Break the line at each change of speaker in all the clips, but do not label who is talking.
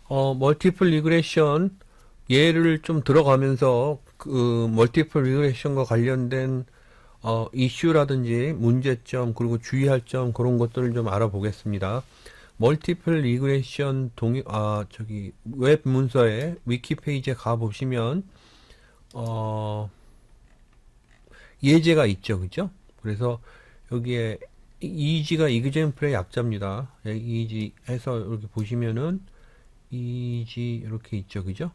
멀티플 리그레션 예를 좀 들어가면서 그 멀티플 리그레션과 관련된 이슈라든지 문제점 그리고 주의할 점 그런 것들을 좀 알아보겠습니다. 멀티플 리그레션 저기 웹 문서에 위키 페이지에 가 보시면 어 예제가 있죠. 그죠? 그래서 여기에 이지가 이그젠플의 약자입니다. 이지 해서 이렇게 보시면은 이지 이렇게 있죠. 그죠?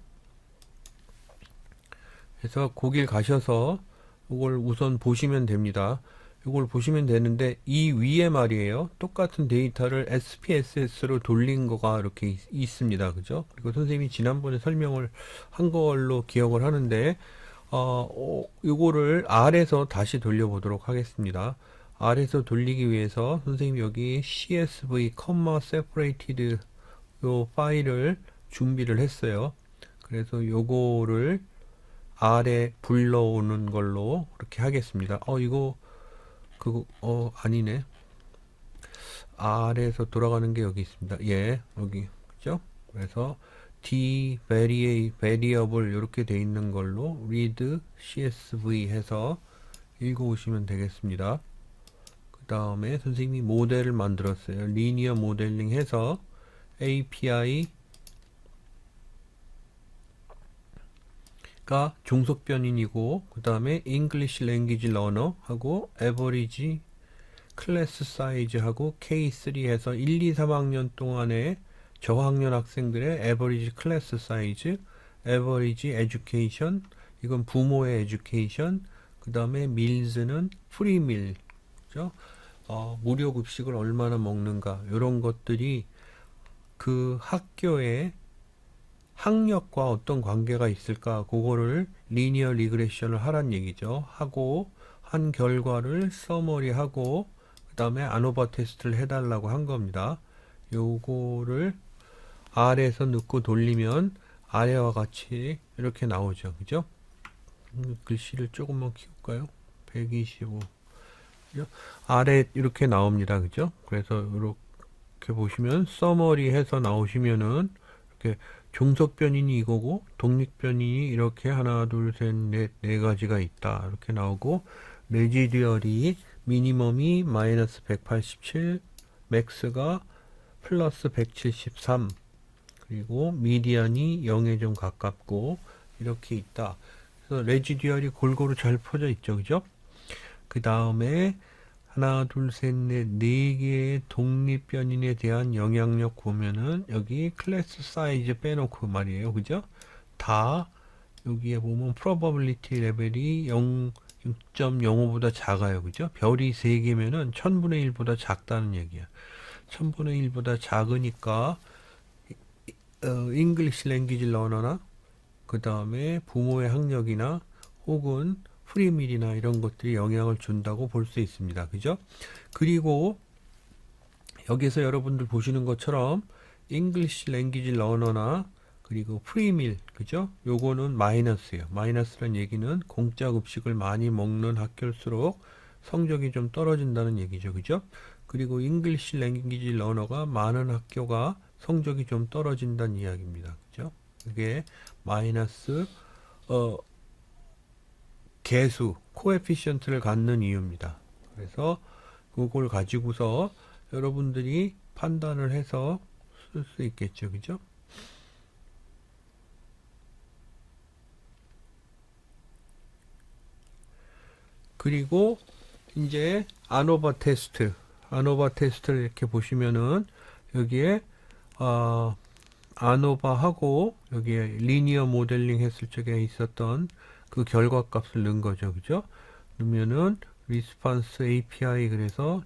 그래서 거길 가셔서 이걸 우선 보시면 됩니다. 이걸 보시면 되는데 이 위에 말이에요. 똑같은 데이터를 SPSS로 돌린 거가 이렇게 있습니다. 그죠? 그리고 선생님이 지난번에 설명을 한 걸로 기억을 하는데 요거를 R에서 다시 돌려보도록 하겠습니다. R에서 돌리기 위해서 선생님이 여기 CSV, separated 요 파일을 준비를 했어요. 그래서 요거를 R에 불러오는 걸로 그렇게 하겠습니다. 아니네. R에서 돌아가는 게 여기 있습니다. 예, 여기, 그죠? 그래서 variable 이렇게 돼 있는 걸로 read csv 해서 읽어오시면 되겠습니다. 그 다음에 선생님이 모델을 만들었어요. 리니어 모델링 해서 API 가 종속 변인이고 그 다음에 English Language Learner 하고 Average 클래스 사이즈 하고 K3 해서 1, 2, 3학년 동안의 저학년 학생들의 Average 클래스 사이즈, Average Education 이건 부모의 Education 그 다음에 Meals는 Free Meal 그죠? 무료 급식을 얼마나 먹는가 이런 것들이 그 학교의 학력과 어떤 관계가 있을까 그거를 리니어 리그레션을 하란 얘기죠. 하고 한 결과를 서머리하고 그 다음에 아노바 테스트를 해달라고 한 겁니다. 요거를 R에서 넣고 돌리면 아래와 같이 이렇게 나오죠. 그죠? 글씨를 조금만 키울까요? 125 그죠? 아래 이렇게 나옵니다. 그죠? 그래서 이렇게 보시면 서머리 해서 나오시면은 이렇게 종속 변인이 이거고 독립 변인이 이렇게 하나 둘셋넷네 가지가 있다 이렇게 나오고 레지듀얼이 미니멈이 마이너스 187 맥스가 플러스 173 그리고 미디안이 0에 좀 가깝고 이렇게 있다. 그래서 레지듀얼이 골고루 잘 퍼져 있죠. 그죠? 그 다음에 하나, 둘, 셋, 넷, 네 개의 독립변인에 대한 영향력 보면은 여기 클래스 사이즈 빼놓고 말이에요. 그죠? 다 여기에 보면 probability 레벨이 6.05보다 작아요. 그죠? 별이 3개면은 1000분의 1보다 작다는 얘기야. 1000분의 1보다 작으니까 English Language Learner나 그 다음에 부모의 학력이나 혹은 프리밀이나 이런 것들이 영향을 준다고 볼 수 있습니다. 그죠? 그리고 여기서 여러분들 보시는 것처럼 English Language Learner나 그리고 프리밀 그죠? 요거는 마이너스예요. 마이너스란 얘기는 공짜 급식을 많이 먹는 학교일수록 성적이 좀 떨어진다는 얘기죠. 그죠? 그리고 English Language Learner가 많은 학교가 성적이 좀 떨어진다는 이야기입니다. 그죠? 그게 마이너스 개수, 코에피션트를 갖는 이유입니다. 그래서 그걸 가지고서 여러분들이 판단을 해서 쓸 수 있겠죠. 그죠? 그리고 이제 아노바 테스트를 이렇게 보시면은 여기에 아노바하고 여기에 리니어 모델링 했을 적에 있었던 그 결과값을 넣은 거죠. 그죠? 그러면은 리스폰스 API 그래서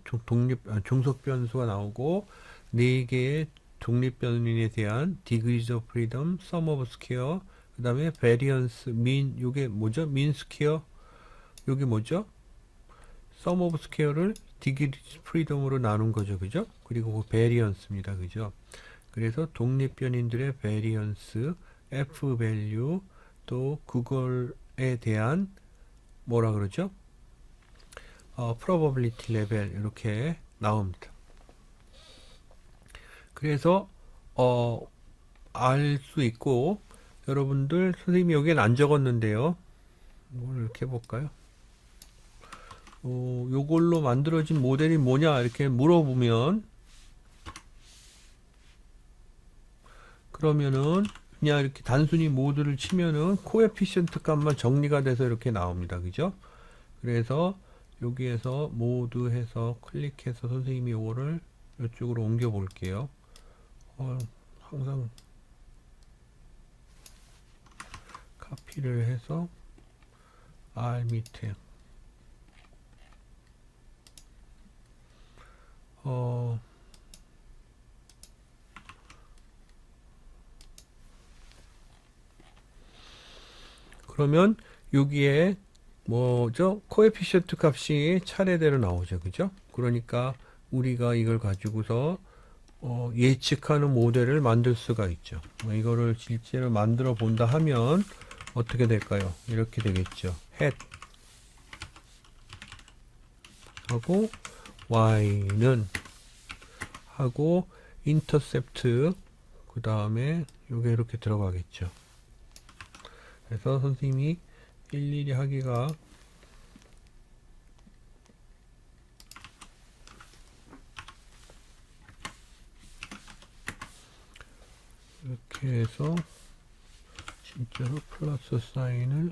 종속 변수가 나오고 4개의 독립 변인에 대한 degrees of freedom, sum of square, 그다음에 variance, mean 요게 뭐죠? mean square 요게 뭐죠? sum of square를 degrees freedom으로 나눈 거죠. 그죠? 그리고 그 variance입니다. 그죠? 그래서 독립 변인들의 variance, f value 또 그걸에 대한 뭐라 그러죠? probability level 이렇게 나옵니다. 그래서 알 수 있고, 여러분들 선생님이 여기엔 안 적었는데요. 이걸 이렇게 해볼까요? 요걸로 만들어진 모델이 뭐냐 이렇게 물어보면, 그러면은 그냥 이렇게 단순히 모드를 치면은 코에피션트 값만 정리가 돼서 이렇게 나옵니다. 그죠? 그래서 여기에서 모드 해서 클릭해서 선생님이 요거를 이쪽으로 옮겨 볼게요. 항상 카피를 해서 R 밑에 그러면 여기에 뭐죠? 코에피션트 값이 차례대로 나오죠. 그죠? 그러니까 우리가 이걸 가지고서 예측하는 모델을 만들 수가 있죠. 이거를 실제로 만들어 본다 하면 어떻게 될까요? 이렇게 되겠죠. head 하고 y는 하고 intercept 그 다음에 요게 이렇게 들어가겠죠. 그래서 선생님이 일일이 하기가 이렇게 해서 진짜로 플러스 사인을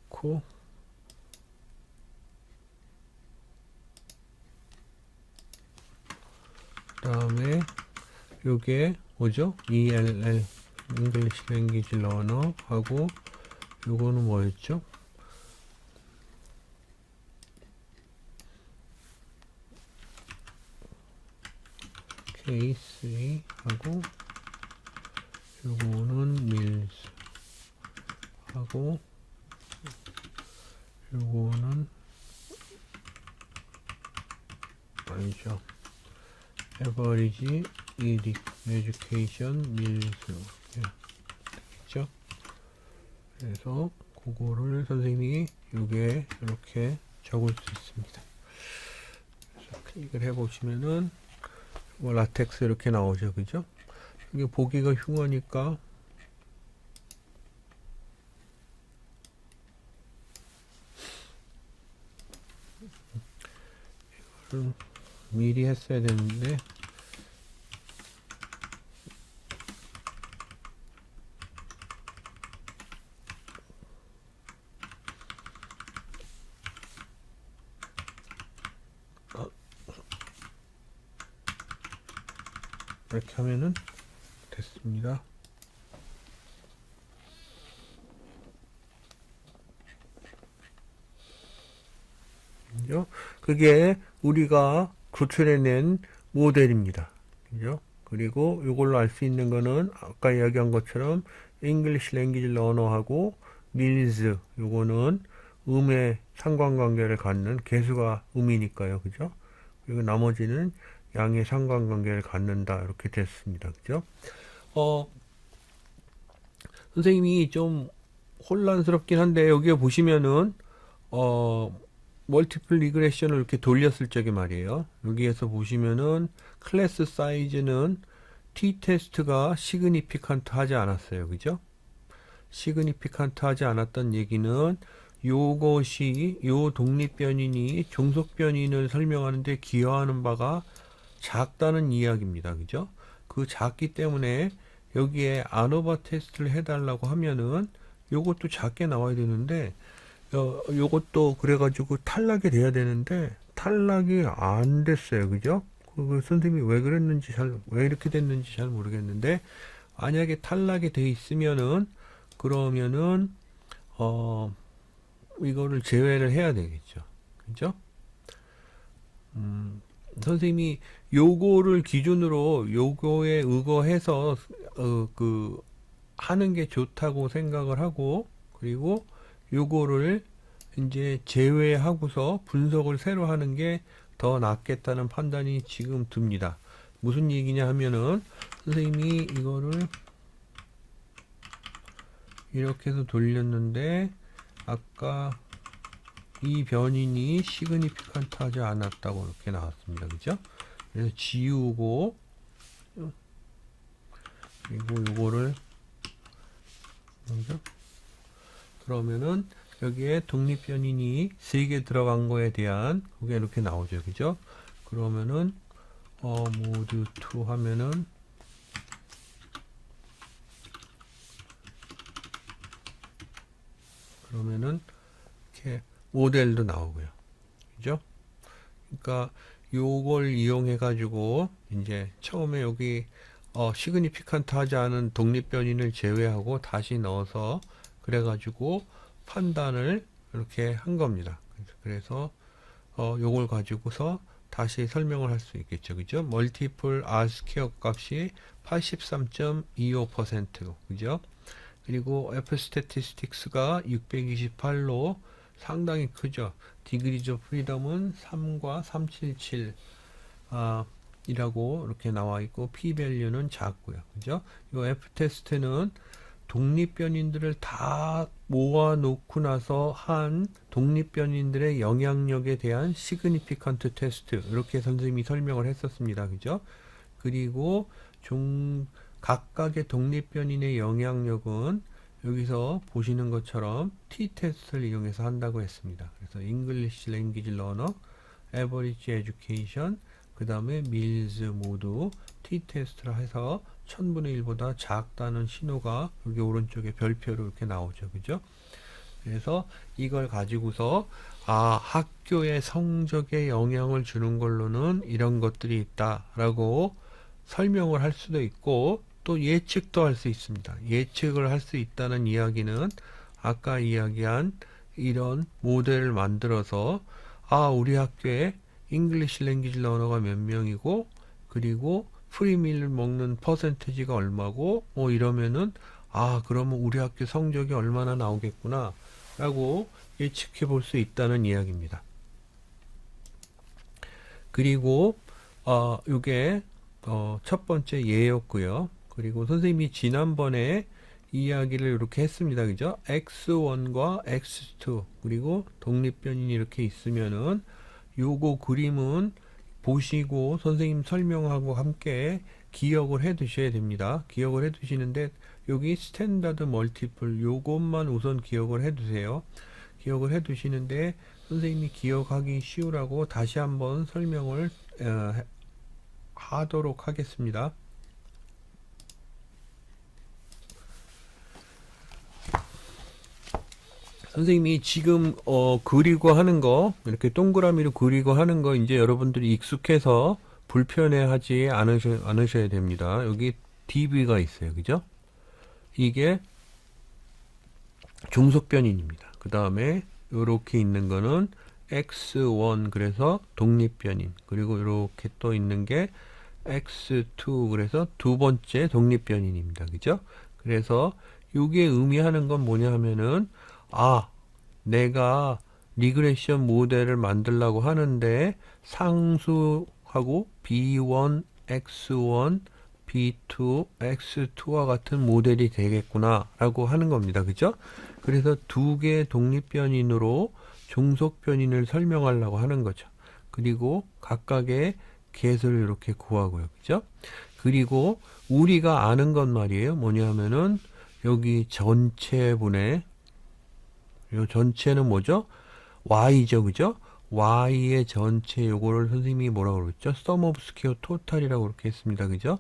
넣고 그 다음에 요게 뭐죠? ELL English Language Learner 하고 요거는 뭐였죠? K3 하고 요거는 Mills 하고 요거는 아니죠. Average Education Mills 되겠죠? 그래서 그거를 선생님이 요게 이렇게 적을 수 있습니다. 그래서 클릭을 해보시면은 뭐 라텍스 이렇게 나오죠. 그죠? 이게 보기가 흉하니까 이거를 미리 했어야 되는데 이렇게 하면은 됐습니다. 그죠? 그게 우리가 구출해낸 모델입니다. 그죠? 그리고 이걸로 알 수 있는 거는 아까 이야기한 것처럼 English Language Learner하고 Mills 요거는 음의 상관관계를 갖는 개수가 음이니까요. 그죠? 그리고 나머지는 양의 상관관계를 갖는다. 이렇게 됐습니다. 그죠? 선생님이 좀 혼란스럽긴 한데 여기에 보시면은 멀티플 리그레션을 이렇게 돌렸을 적에 말이에요. 여기에서 보시면은 클래스 사이즈는 t 테스트가 시그니피칸트 하지 않았어요. 그죠? 시그니피칸트 하지 않았던 얘기는 요것이 요 독립변인이 종속변인을 설명하는데 기여하는 바가 작다는 이야기입니다. 그죠? 그 작기 때문에 여기에 아노바 테스트를 해달라고 하면은 요것도 작게 나와야 되는데 요것도 그래가지고 탈락이 돼야 되는데 탈락이 안 됐어요. 그죠? 그 선생님이 왜 그랬는지 왜 이렇게 됐는지 잘 모르겠는데 만약에 탈락이 돼 있으면은 그러면은 이거를 제외를 해야 되겠죠. 그죠? 선생님이 요거를 기준으로 요거에 의거해서 하는 게 좋다고 생각을 하고 그리고 요거를 이제 제외하고서 분석을 새로 하는 게 더 낫겠다는 판단이 지금 듭니다. 무슨 얘기냐 하면은 선생님이 이거를 이렇게 해서 돌렸는데 아까 이 변인이 시그니피칸트 하지 않았다고 이렇게 나왔습니다. 그죠? 그래서 지우고 그리고 요거를 먼저 그러면은 여기에 독립변인이 3개 들어간 거에 대한 그게 이렇게 나오죠. 그죠? 그러면은 모드 2 하면은 그러면은 이렇게 모델도 나오고요. 그죠? 그러니까 요걸 이용해 가지고 이제 처음에 여기 시그니피칸트 하지 않은 독립변인을 제외하고 다시 넣어서 그래 가지고 판단을 이렇게 한 겁니다. 그래서 요걸 가지고서 다시 설명을 할 수 있겠죠. 그죠? 멀티플 R 스퀘어 값이 83.25%. 그죠? 그리고 F 스태티스틱스가 628로 상당히 크죠. 디그리즈 오브 프리덤은 3과 377 이라고 이렇게 나와 있고 p 밸류는 작고요. 그죠? 이 F 테스트는 독립변인들을 다 모아놓고 나서 한 독립변인들의 영향력에 대한 시그니피컨트 테스트 이렇게 선생님이 설명을 했었습니다. 그죠? 그리고 각각의 독립변인의 영향력은 여기서 보시는 것처럼 T-테스트를 이용해서 한다고 했습니다. 그래서 English Language Learner, Average Education, 그 다음에 밀즈 모두 T-테스트를 해서 1000분의 1보다 작다는 신호가 여기 오른쪽에 별표로 이렇게 나오죠. 그죠? 그래서 이걸 가지고서 학교의 성적에 영향을 주는 걸로는 이런 것들이 있다라고 설명을 할 수도 있고 또 예측도 할 수 있습니다. 예측을 할 수 있다는 이야기는 아까 이야기한 이런 모델을 만들어서 우리 학교에 잉글리시 랭귀지 러너가 몇 명이고 그리고 프리밀 먹는 퍼센티지가 얼마고 이러면은 그러면 우리 학교 성적이 얼마나 나오겠구나 라고 예측해 볼 수 있다는 이야기입니다. 그리고 요게 첫 번째 예였고요. 그리고 선생님이 지난번에 이야기를 이렇게 했습니다. 그죠? X1과 X2 그리고 독립변인이 이렇게 있으면은 요거 그림은 보시고 선생님 설명하고 함께 기억을 해 두셔야 됩니다. 기억을 해 두시는데 여기 스탠다드 멀티플 요것만 우선 기억을 해 두세요. 기억을 해 두시는데 선생님이 기억하기 쉬우라고 다시 한번 설명을 하도록 하겠습니다. 선생님이 지금 그리고 하는 거 이렇게 동그라미로 그리고 하는 거 이제 여러분들이 익숙해서 불편해하지 않으셔야 됩니다. 여기 DB가 있어요. 그죠? 이게 종속변인입니다. 그 다음에 이렇게 있는 거는 X1 그래서 독립변인 그리고 이렇게 또 있는 게 X2 그래서 두 번째 독립변인입니다. 그죠? 그래서 이게 의미하는 건 뭐냐 하면은 내가 리그레션 모델을 만들려고 하는데 상수하고 B1, X1, B2, X2와 같은 모델이 되겠구나 라고 하는 겁니다. 그죠? 그래서 두 개의 독립변인으로 종속변인을 설명하려고 하는 거죠. 그리고 각각의 개수를 이렇게 구하고요. 그죠? 그리고 우리가 아는 것 말이에요. 뭐냐면은 여기 전체분의 요 전체는 뭐죠? y죠. 그죠? y의 전체 요거를 선생님이 뭐라고 그랬죠? sum of square total이라고 그렇게 했습니다. 그죠?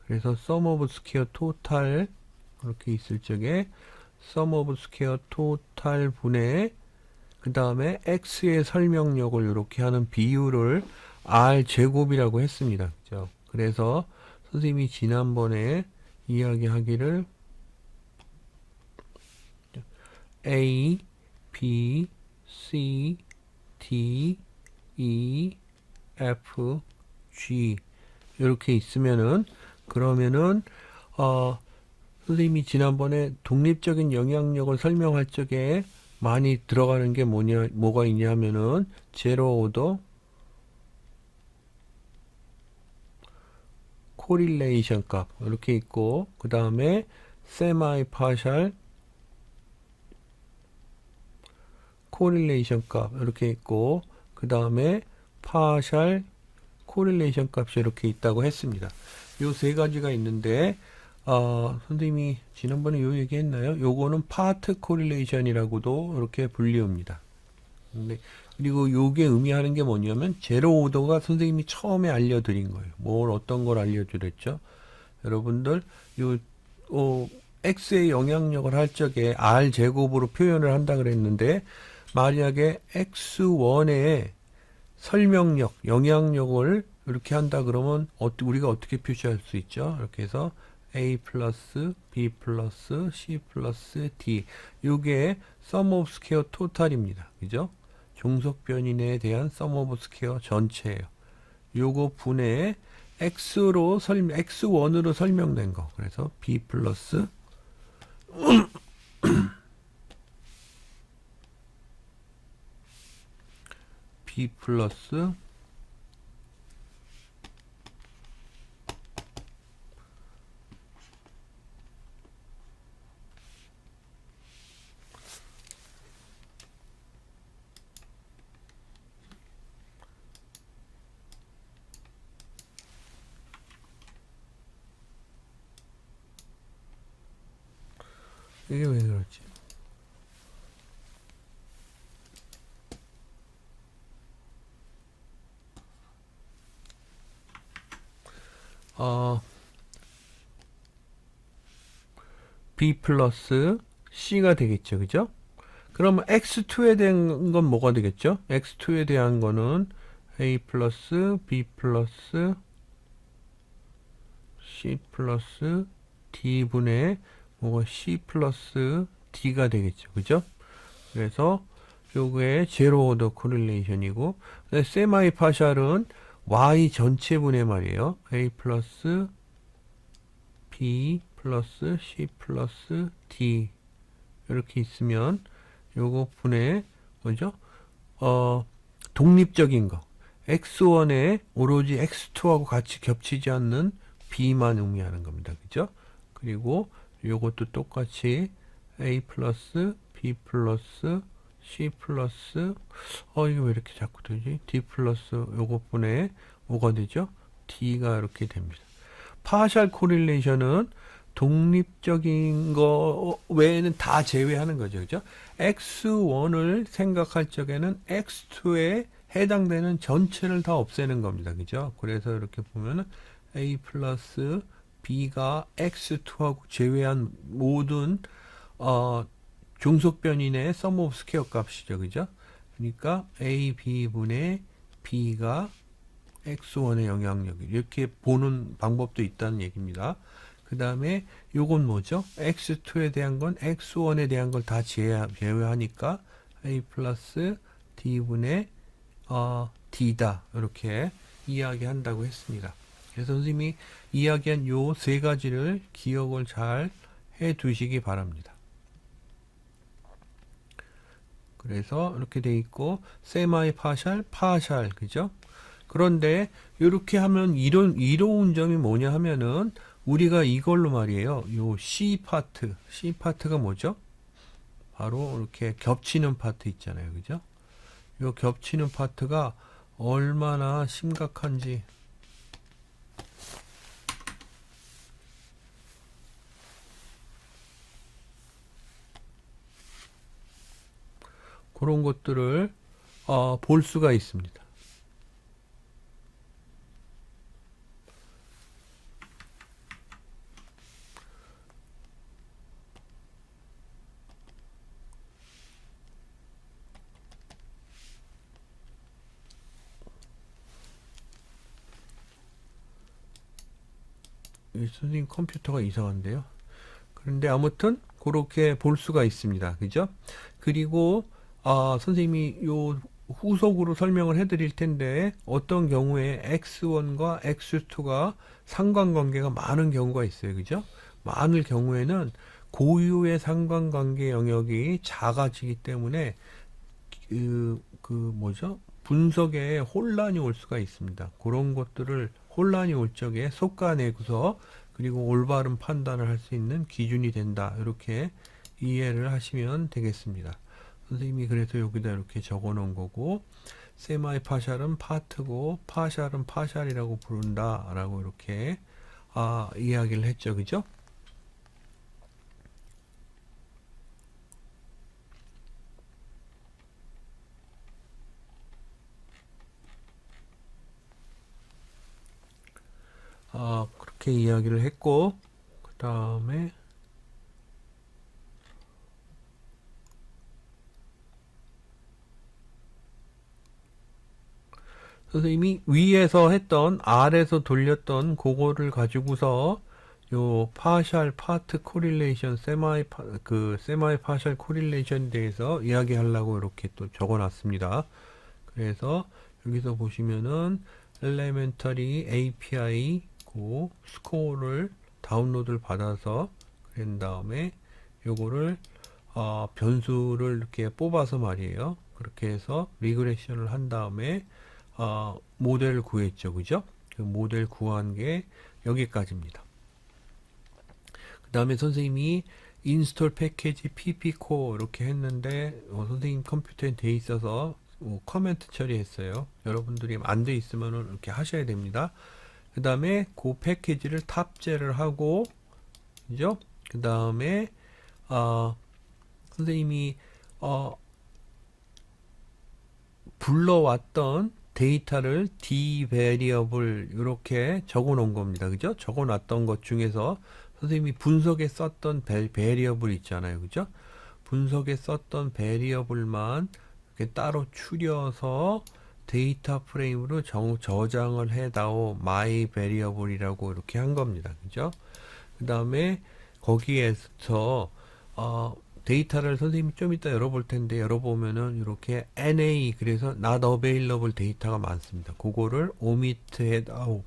그래서 sum of square total 이렇게 있을 적에 sum of square total 분의 그 다음에 x의 설명력을 이렇게 하는 비율을 r 제곱이라고 했습니다. 그죠? 그래서 선생님이 지난번에 이야기하기를 A, B, C, D, E, F, G 이렇게 있으면은 그러면은 선생님이 지난번에 독립적인 영향력을 설명할 적에 많이 들어가는 게 뭐가 있냐면은 제로 오더 코릴레이션 값 이렇게 있고 그 다음에 세마이 파셜 코릴레이션 값 이렇게 있고 그 다음에 파셜 코릴레이션 값이 이렇게 있다고 했습니다. 요 세 가지가 있는데 선생님이 지난번에 요 얘기했나요? 요거는 파트 코릴레이션이라고도 이렇게 불리웁니다. 근데 그리고 요게 의미하는 게 뭐냐면 제로 오더가 선생님이 처음에 알려드린 거예요. 뭘 어떤 걸 알려드렸죠? 여러분들 요 x의 영향력을 할 적에 r 제곱으로 표현을 한다 그랬는데 만약에 x1의 설명력, 영향력을 이렇게 한다 그러면 우리가 어떻게 표시할 수 있죠? 이렇게 해서 a 플러스 b 플러스 c 플러스 d 요게 sum of square total입니다. 그죠? 종속 변인에 대한 sum of square 전체예요. 요거 분의 x1으로 설명된 거. 그래서 b 플러스 b 플러스 이게 왜 그렇지? b 플러스 c가 되겠죠. 그죠? 그러면 x2에 대한 건 뭐가 되겠죠? x2에 대한 거는 a 플러스 b 플러스 c 플러스 d분의 뭐가 c 플러스 d가 되겠죠. 그죠? 그래서 요게 제로 오더 코릴레이션이고 세마이 파샬은 y 전체분의 말이에요. a 플러스 b 플러스 c 플러스 d 이렇게 있으면 요거 분의 뭐죠? 독립적인 거. x1에 오로지 x2하고 같이 겹치지 않는 b만 의미하는 겁니다. 그죠? 그리고 요것도 똑같이 a 플러스 b 플러스 c 플러스 이게 왜 이렇게 자꾸 되지? d 플러스 요것 분의 뭐가 되죠? d가 이렇게 됩니다. 파셜 코릴레이션은 독립적인 거 외에는 다 제외하는 거죠. 그죠? x1을 생각할 적에는 x2에 해당되는 전체를 다 없애는 겁니다. 그죠? 그래서 이렇게 보면은 a 플러스 b가 x2하고 제외한 모든 종속 변인의 sum of square 값이죠. 그죠? 그러니까 a, b분의 b가 x1의 영향력이 이렇게 보는 방법도 있다는 얘기입니다. 그 다음에 요건 뭐죠? x2에 대한 건 x1에 대한 걸 다 제외하니까 a 플러스 d분의 d다 이렇게 이야기한다고 했습니다. 그래서 선생님이 이야기한 요 세 가지를 기억을 잘 해 두시기 바랍니다. 그래서 이렇게 돼 있고 세마이 파샬, 파샬 그죠? 그런데 이렇게 하면 이로운 점이 뭐냐 하면은 우리가 이걸로 말이에요. 요 C 파트가 뭐죠? 바로 이렇게 겹치는 파트 있잖아요. 그죠? 요 겹치는 파트가 얼마나 심각한지 그런 것들을 볼 수가 있습니다. 선생님 컴퓨터가 이상한데요. 그런데 아무튼 그렇게 볼 수가 있습니다. 그죠? 그리고 선생님이 요 후속으로 설명을 해드릴 텐데 어떤 경우에 x1과 x2가 상관관계가 많은 경우가 있어요. 그죠? 많을 경우에는 고유의 상관관계 영역이 작아지기 때문에 뭐죠? 분석에 혼란이 올 수가 있습니다. 그런 것들을 혼란이 올 적에 솎아내고서 그리고 올바른 판단을 할 수 있는 기준이 된다. 이렇게 이해를 하시면 되겠습니다. 선생님이 그래서 여기다 이렇게 적어 놓은 거고 세마이 파샬은 파트고 파샬은 파샬이라고 부른다 라고 이렇게 이야기를 했죠. 그죠? 그렇게 이야기를 했고, 그 다음에 선생님이 위에서 했던 아래에서 돌렸던 그거를 가지고서 요 파셜 파트 코릴레이션 세마이 파셜 코릴레이션에 대해서 이야기하려고 이렇게 또 적어 놨습니다. 그래서 여기서 보시면은 엘레멘터리 API 고 스코어를 다운로드를 받아서 그런 다음에 요거를 변수를 이렇게 뽑아서 말이에요. 그렇게 해서 리그레션을 한 다음에 모델을 구했죠. 그죠? 그 모델 구한 게 여기까지입니다. 그 다음에 선생님이 인스톨 패키지 ppcore 이렇게 했는데 선생님 컴퓨터에 돼 있어서 커멘트 처리했어요. 여러분들이 안 돼 있으면 이렇게 하셔야 됩니다. 그 다음에 그 패키지를 탑재를 하고, 그죠? 그 다음에 선생님이 불러왔던 데이터를 d variable 이렇게 적어 놓은 겁니다. 그죠? 적어 놨던 것 중에서 선생님이 분석에 썼던 variable 있잖아요. 그죠? 분석에 썼던 variable만 이렇게 따로 추려서 데이터 프레임으로 저장을 해다오 my variable이라고 이렇게 한 겁니다. 그죠? 그 다음에 거기에서 데이터를 선생님이 좀 이따 열어볼 텐데 열어보면은 이렇게 NA 그래서 not available 데이터가 많습니다. 그거를 omit 해다오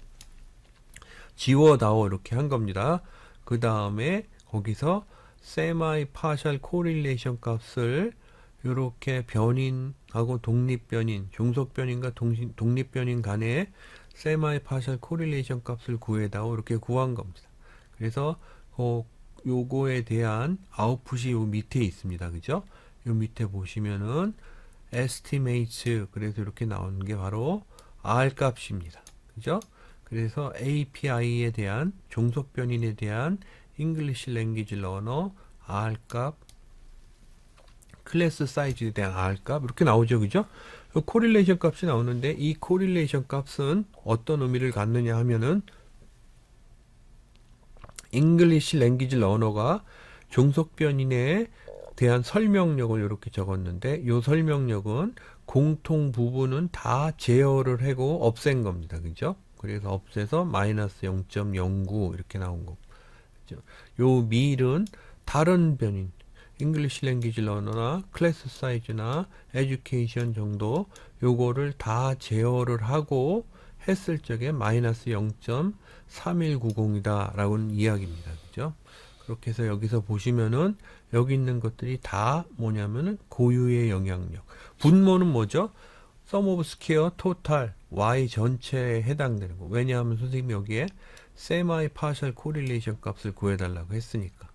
지워다오 이렇게 한 겁니다. 그 다음에 거기서 semi partial correlation 값을 이렇게 변인하고 독립변인, 종속변인과 독립변인 간의 semi partial correlation 값을 구해다오 이렇게 구한 겁니다. 그래서 요거에 대한 아웃풋이 요 밑에 있습니다. 그죠? 요 밑에 보시면은 estimates 그래서 이렇게 나오는 게 바로 R 값입니다. 그죠? 그래서 API에 대한 종속 변인에 대한 English Language Learner R 값 클래스 사이즈에 대한 R 값 이렇게 나오죠. 그죠? 코릴레이션 값이 나오는데 이 코릴레이션 값은 어떤 의미를 갖느냐 하면은 English Language Learner가 종속 변인에 대한 설명력을 이렇게 적었는데 이 설명력은 공통 부분은 다 제어를 하고 없앤 겁니다. 그죠? 그래서 없애서 마이너스 0.09 이렇게 나온 거. 그죠? 요 밀은 다른 변인 English Language Learner나 클래스 사이즈나 Education 정도 요거를 다 제어를 하고 했을 적에 마이너스 0.3190이다 라고는 이야기입니다. 그죠? 그렇게 해서 여기서 보시면은 여기 있는 것들이 다 뭐냐면은 고유의 영향력. 분모는 뭐죠? sum of square total y 전체에 해당되는 거. 왜냐하면 선생님이 여기에 semi partial correlation 값을 구해달라고 했으니까.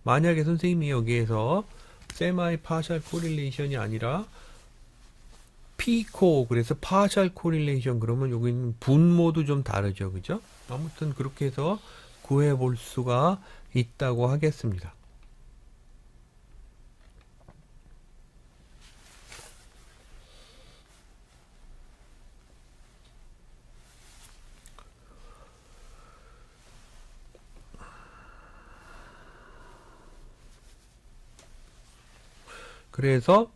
만약에 선생님이 여기에서 semi partial correlation이 아니라 Pco 그래서 partial correlation 그러면 여기는 분모도 좀 다르죠. 그죠? 아무튼 그렇게 해서 구해 볼 수가 있다고 하겠습니다. 그래서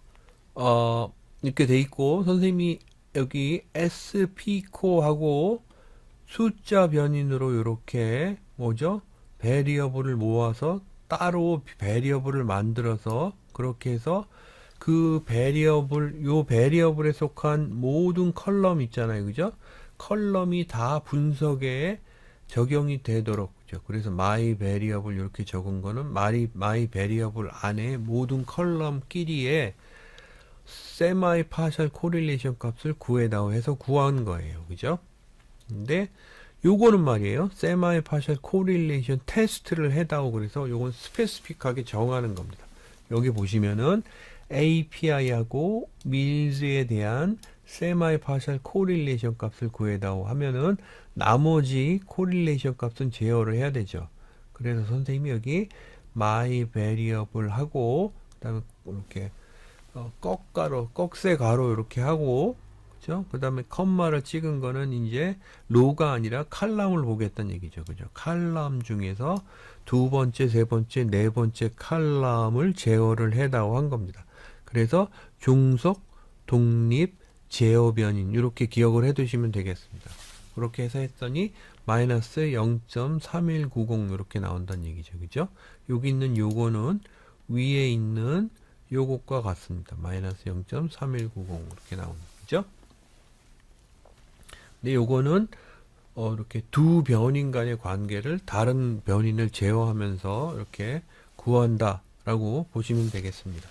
이렇게 돼 있고 선생님이 여기 SPco하고 숫자 변인으로 이렇게 뭐죠? 베리어블을 모아서 따로 베리어블을 만들어서 그렇게 해서 그 베리어블 요 베리어블에 속한 모든 컬럼 있잖아요. 그죠? 컬럼이 다 분석에 적용이 되도록 그죠? 그래서 my variable 이렇게 적은 거는 my variable 안에 모든 컬럼끼리의 semi partial correlation 값을 구해다오 해서 구한 거예요. 그죠? 근데 요거는 말이에요. semi partial correlation 테스트를 해다오 그래서 요건 스페시픽하게 정하는 겁니다. 여기 보시면은 API하고 밀즈에 대한 semi partial correlation 값을 구해다오 하면은 나머지 correlation 값은 제어를 해야 되죠. 그래서 선생님이 여기 my variable 하고 그다음에 이렇게 꺽세 가로 이렇게 하고 그죠? 그 다음에 컴마를 찍은 거는 이제 로가 아니라 칼럼을 보겠다는 얘기죠. 그죠? 칼럼 중에서 두 번째, 세 번째, 네 번째 칼럼을 제어를 해다오 한 겁니다. 그래서 종속, 독립, 제어 변인 이렇게 기억을 해 두시면 되겠습니다. 그렇게 해서 했더니 마이너스 0.3190 이렇게 나온다는 얘기죠. 그죠? 여기 있는 요거는 위에 있는 요것과 같습니다. 마이너스 0.3190 이렇게 나오는 거죠. 근데 요거는 이렇게 두 변인 간의 관계를 다른 변인을 제어하면서 이렇게 구한다라고 보시면 되겠습니다.